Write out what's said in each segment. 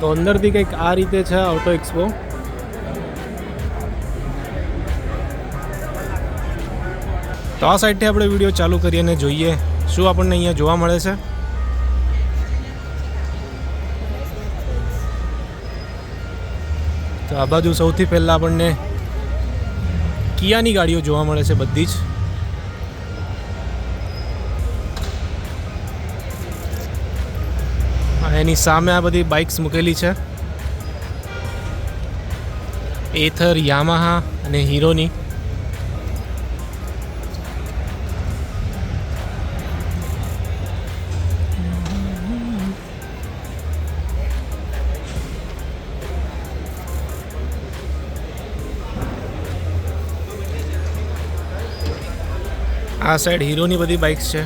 તો અંદરથી કંઈક આ રીતે છે ઓટો એક્સપો. તો આ સાઈડથી આપણે વિડીયો ચાલુ કરીએ અને જોઈએ શું આપણને અહીંયા જોવા મળે છે. તો આ બાજુ સૌથી પહેલાં આપણને કિયાની ગાડીઓ જોવા મળે છે બધી જ. એની સામે આ બધી બાઇક્સ મૂકેલી છે, એથર, યામાહા અને હીરોની. આ સાઈડ હીરોની બધી બાઇક્સ છે.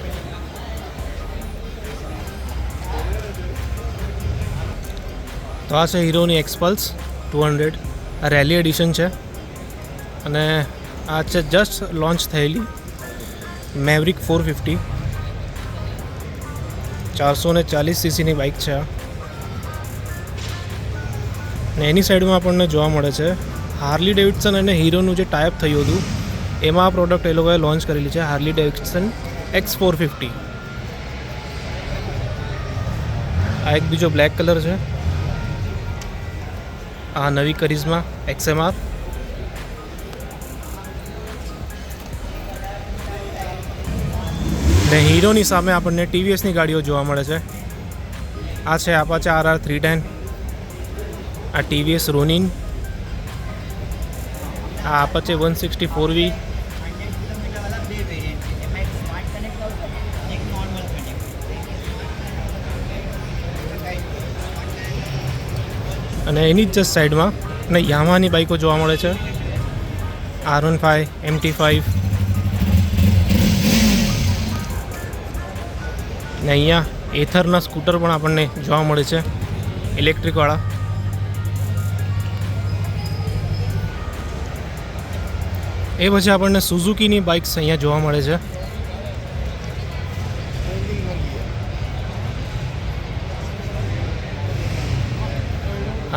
તો આ છે હીરોની એક્સપલ્સ 200, આ રેલી એડિશન છે. અને આ છે જસ્ટ લોન્ચ થયેલી મેવરિક 450, 440 સીસીની બાઇક છે આ. ને એની સાઈડમાં આપણને જોવા મળે છે હાર્લી ડેવિડસન અને હીરોનું જે ટાઈપ થયું હતું એમાં આ પ્રોડક્ટ એ લોકોએ લોન્ચ કરેલી છે, હાર્લી ડેવિડસન X450. આ એક બીજો બ્લેક કલર છે. આ નવી કરિઝમા XMR. ને હીરોની સામે આપણને TVSની ગાડીઓ જોવા મળે છે. આ છે Apache RR 310, આ TVS રોનિન, આ Apache 164V, અને એની જ જસ્ટ સાઈડમાં અને યામાહાની બાઇકો જોવા મળે છે, R15, MT5. ને અહીંયા એથરના સ્કૂટર પણ આપણને જોવા મળે છે, ઇલેક્ટ્રિકવાળા. એ પછી આપણને સુઝુકીની બાઇક્સ અહીંયા જોવા મળે છે.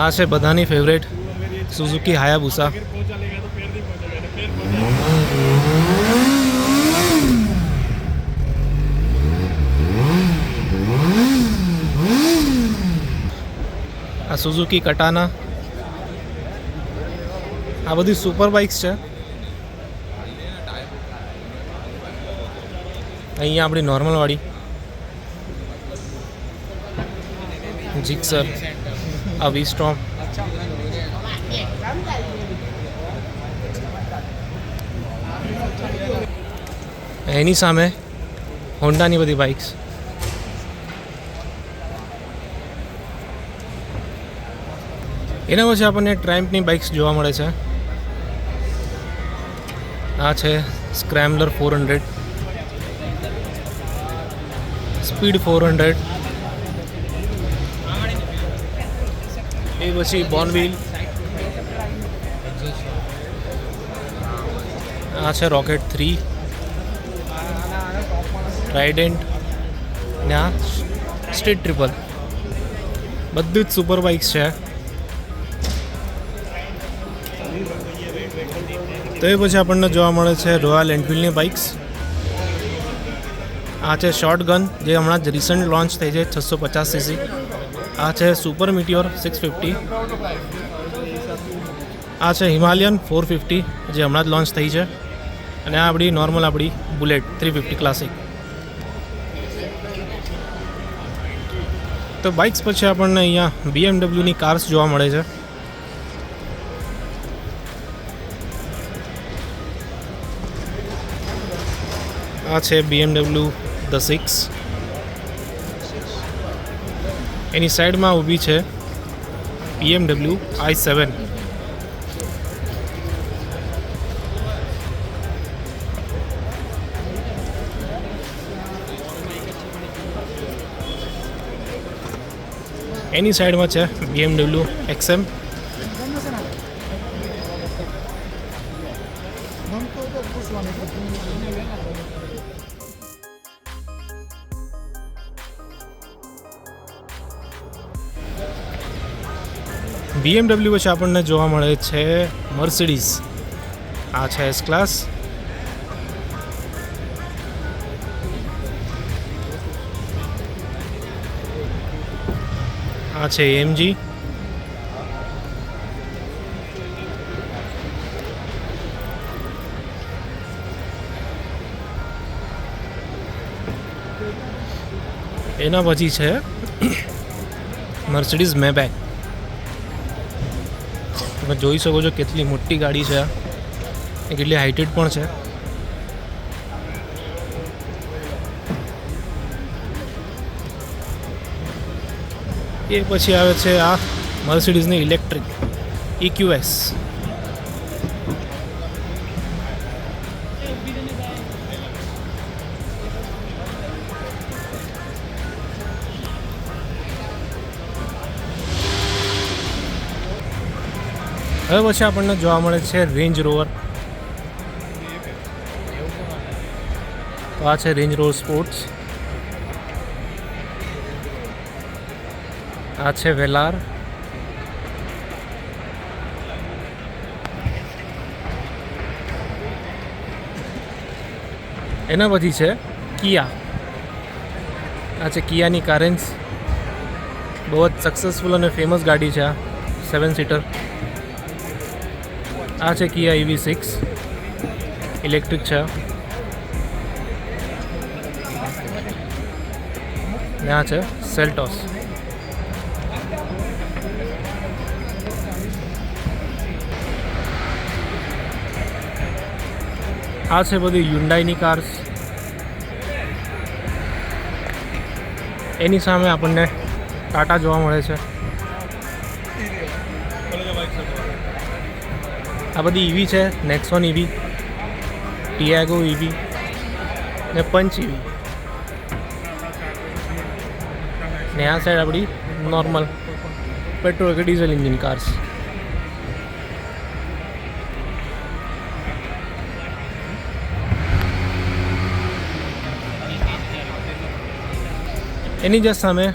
આ છે બધાની ફેવરેટ સુઝુકી હાયાબુસા. આ સુઝુકી કટાના. આ બધી સુપર બાઇક્સ છે. અહીંયા આપણી નોર્મલ વાળી જીક્સર, આ વી-સ્ટોર્મ. એની સામે હોન્ડાની બધી બાઇક્સ. એના પછી આપણને ટ્રાયમ્ફની બાઇક્સ જોવા મળે છે. આ છે સ્ક્રેમ્બલર 400, સ્પીડ 400. એ પછી બોર્નવિલ. આ છે રોકેટ 3, ટ્રાઇડન્ટ ને આ સ્ટ્રીટ ટ્રિપલ. બધું જ સુપર બાઇક્સ છે. તો એ પછી આપણને જોવા મળે છે રોયલ એનફિલ્ડની બાઇક્સ. આ છે શોર્ટ ગન જે હમણાં જ રિસન્ટ લોન્ચ થઈ છે, 650 સીસી. આ છે સુપર મિટિયોર 650. આ છે હિમાલયન 450 જે હમણાં જ લોન્ચ થઈ છે. અને આ આપણી નોર્મલ આપણી બુલેટ 350 ક્લાસિક. તો બાઇક્સ પછી આપણને અહીંયા BMWની કાર્સ જોવા મળે છે. આ છે BMW The 6. એની સાઈડમાં ઊભી છે BMW i7. એની સાઈડમાં છે BMW XM. BMW પછી આપણને જોવા મળે છે મર્સિડીઝ. આ છે એસ ક્લાસ. આ છે AMG. એના પછી છે મર્સિડીઝ મેબેક. તમે જોઈ શકો છો કેટલી મોટી ગાડી છે આ, કેટલી હાઇટેડ પણ છે. એ પછી આવે છે આ મર્સિડીઝની ઇલેક્ટ્રિક EQS. હવે પછી આપણને જોવા મળે છે રેન્જ રોવર. તો આ છે રેન્જ રોવર સ્પોર્ટ્સ. આ છે વેલાર. એના પછી છે કિયા. આ છે કિયાની કારેન્સ. બહુ જ સક્સેસફુલ અને ફેમસ ગાડી છે આ 7 સીટર. આ છે કિયા EV6 ઇલેક્ટ્રિક છે. ને આ છે સેલ્ટોસ. આ છે બધી હ્યુન્ડાઈની કાર્સ. એની સામે આપણને ટાટા જોવા મળે છે. આ બધી EV છે. નેક્સોન EV, ટિયાગો EV ને પંચ EV. ને આ સાઈડ આપણી નોર્મલ પેટ્રોલ કે ડીઝલ એન્જિન કાર્સ. એની જ સામે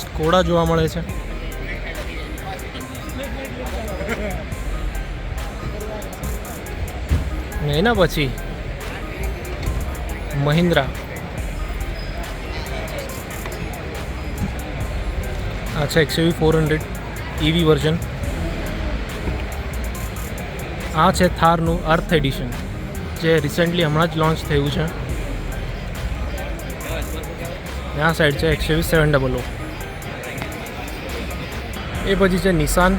સ્કોડા જોવા મળે છે. ને એના પછી મહિન્દ્રા. આ છે XUV 400 EV વર્ઝન. આ છે થારનું અર્થ એડિશન જે રિસેન્ટલી હમણાં જ લોન્ચ થયું છે. આ સાઈડ છે XUV 700. એ પછી છે નિસાન.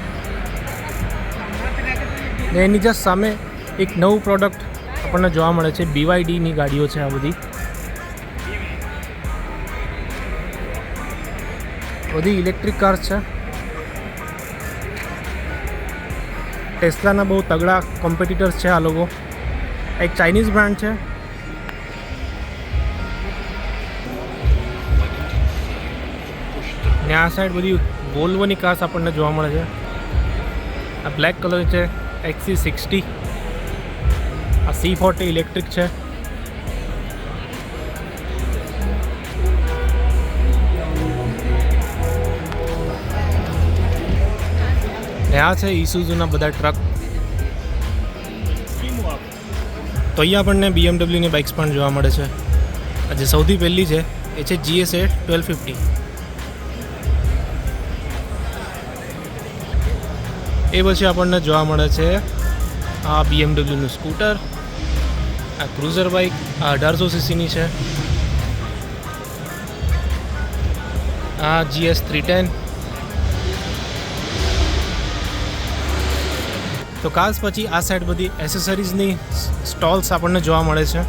ને એની જસ્ટ સામે એક નવું પ્રોડક્ટ આપણને જોવા મળે છે. BYDની ગાડીઓ છે આ બધી ઇલેક્ટ્રિક કાર્સ છે. ટેસ્લાના બહુ તગડા કોમ્પિટિટર્સ છે આ લોકો. એક ચાઇનીઝ બ્રાન્ડ છે. ને આ સાઈડ બધી વોલ્વોની કાર્સ આપણને જોવા મળે છે. આ બ્લેક કલર છે XC60. આ C40 ઇલેક્ટ્રિક છે. ને આ છે ઇસુઝુના બધા ટ્રક. તો અહીંયા આપણને BMWની બાઇક્સ પણ જોવા મળે છે. આજે સૌથી પહેલી છે એ છે GSA 1250. એ પછી આપણને જોવા મળે છે આ BMWનું સ્કૂટર. આ ક્રુઝર બાઇક. આ 1800cc છે. આ GS 310. તો કાર્સ પછી આ સાઈડ બધી એસેસરીઝની સ્ટોલ્સ આપણને જોવા મળે છે.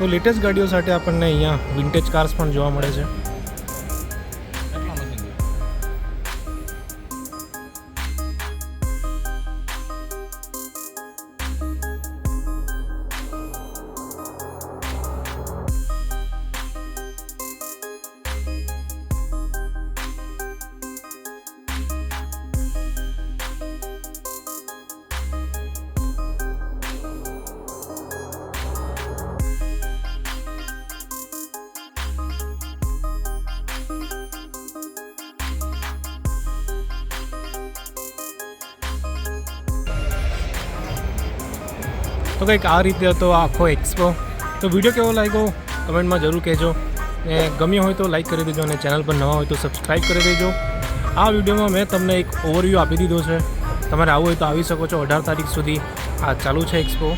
તો લેટેસ્ટ ગાડીઓ સાથે આપણને અહીંયા વિન્ટેજ કાર્સ પણ જોવા મળે છે. તો કંઈક આ રીતે હતો આખો એક્સપો. તો વિડીયો કેવો લાગ્યો કમેન્ટમાં જરૂર કહેજો. ને ગમ્યો હોય તો લાઈક કરી દેજો અને ચેનલ પર નવા હોય તો સબસ્ક્રાઈબ કરી દેજો. આ વિડીયોમાં મેં તમને એક ઓવરવ્યૂ આપી દીધો છે. તમારે આવવું હોય તો આવી શકો છો. 18 તારીખ સુધી આ ચાલુ છે એક્સપો.